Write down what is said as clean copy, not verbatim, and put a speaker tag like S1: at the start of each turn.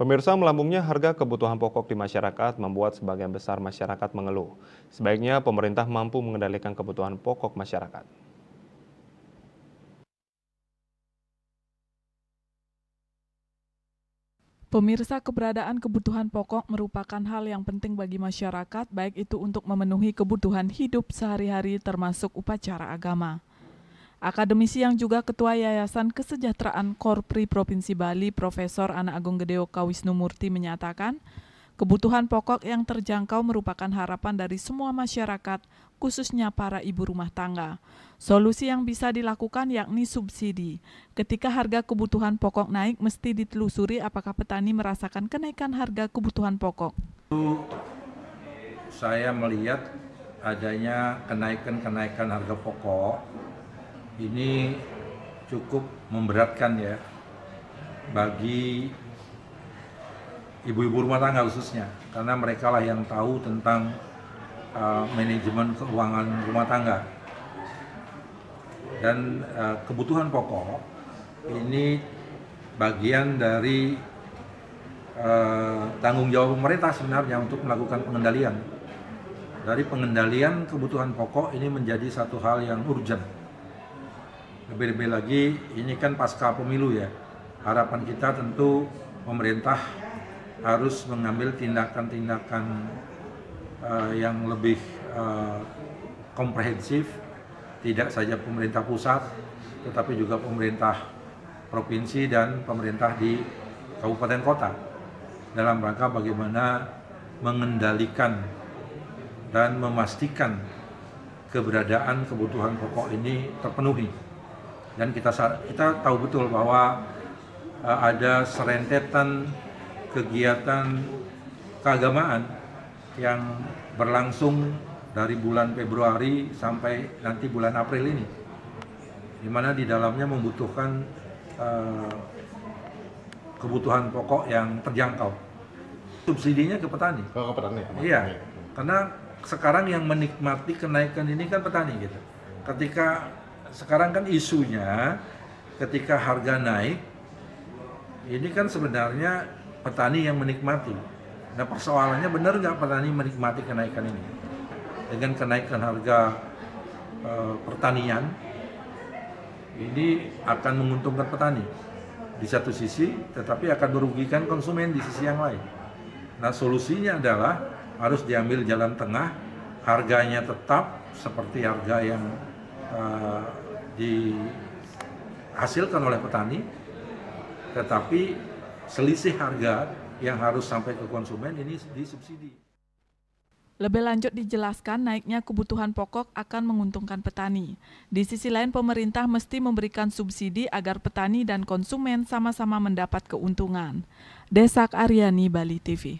S1: Pemirsa, melambungnya harga kebutuhan pokok di masyarakat membuat sebagian besar masyarakat mengeluh. Sebaiknya pemerintah mampu mengendalikan kebutuhan pokok masyarakat.
S2: Pemirsa, keberadaan kebutuhan pokok merupakan hal yang penting bagi masyarakat, baik itu untuk memenuhi kebutuhan hidup sehari-hari termasuk upacara agama. Akademisi yang juga Ketua Yayasan Kesejahteraan Korpri Provinsi Bali, Profesor Ana Agung Gedeo Kawisnumurti menyatakan, kebutuhan pokok yang terjangkau merupakan harapan dari semua masyarakat, khususnya para ibu rumah tangga. Solusi yang bisa dilakukan yakni subsidi. Ketika harga kebutuhan pokok naik, mesti ditelusuri apakah petani merasakan kenaikan harga kebutuhan pokok.
S3: Saya melihat adanya kenaikan harga pokok ini cukup memberatkan ya bagi ibu-ibu rumah tangga khususnya, karena mereka lah yang tahu tentang manajemen keuangan rumah tangga. Dan kebutuhan pokok ini bagian dari tanggung jawab pemerintah sebenarnya untuk melakukan pengendalian. Dari pengendalian kebutuhan pokok ini menjadi satu hal yang urgent. Lebih-lebih lagi ini kan pasca pemilu ya. Harapan kita tentu pemerintah harus mengambil tindakan-tindakan yang lebih komprehensif, tidak saja pemerintah pusat, tetapi juga pemerintah provinsi dan pemerintah di kabupaten kota dalam rangka bagaimana mengendalikan dan memastikan keberadaan kebutuhan pokok ini terpenuhi. Dan kita tahu betul bahwa ada serentetan kegiatan keagamaan yang berlangsung dari bulan Februari sampai nanti bulan April ini, di mana di dalamnya membutuhkan kebutuhan pokok yang terjangkau. Subsidinya ke petani.
S1: Ke petani.
S3: Iya, karena sekarang yang menikmati kenaikan ini kan petani gitu. Ketika sekarang kan isunya ketika harga naik, ini kan sebenarnya petani yang menikmati. Nah persoalannya benar nggak petani menikmati kenaikan ini? Dengan kenaikan harga pertanian, ini akan menguntungkan petani di satu sisi, tetapi akan merugikan konsumen di sisi yang lain. Nah solusinya adalah harus diambil jalan tengah, harganya tetap seperti harga yang dihasilkan oleh petani, tetapi selisih harga yang harus sampai ke konsumen ini disubsidi.
S2: Lebih lanjut dijelaskan, naiknya kebutuhan pokok akan menguntungkan petani. Di sisi lain, pemerintah mesti memberikan subsidi agar petani dan konsumen sama-sama mendapat keuntungan. Desak Aryani, Bali TV.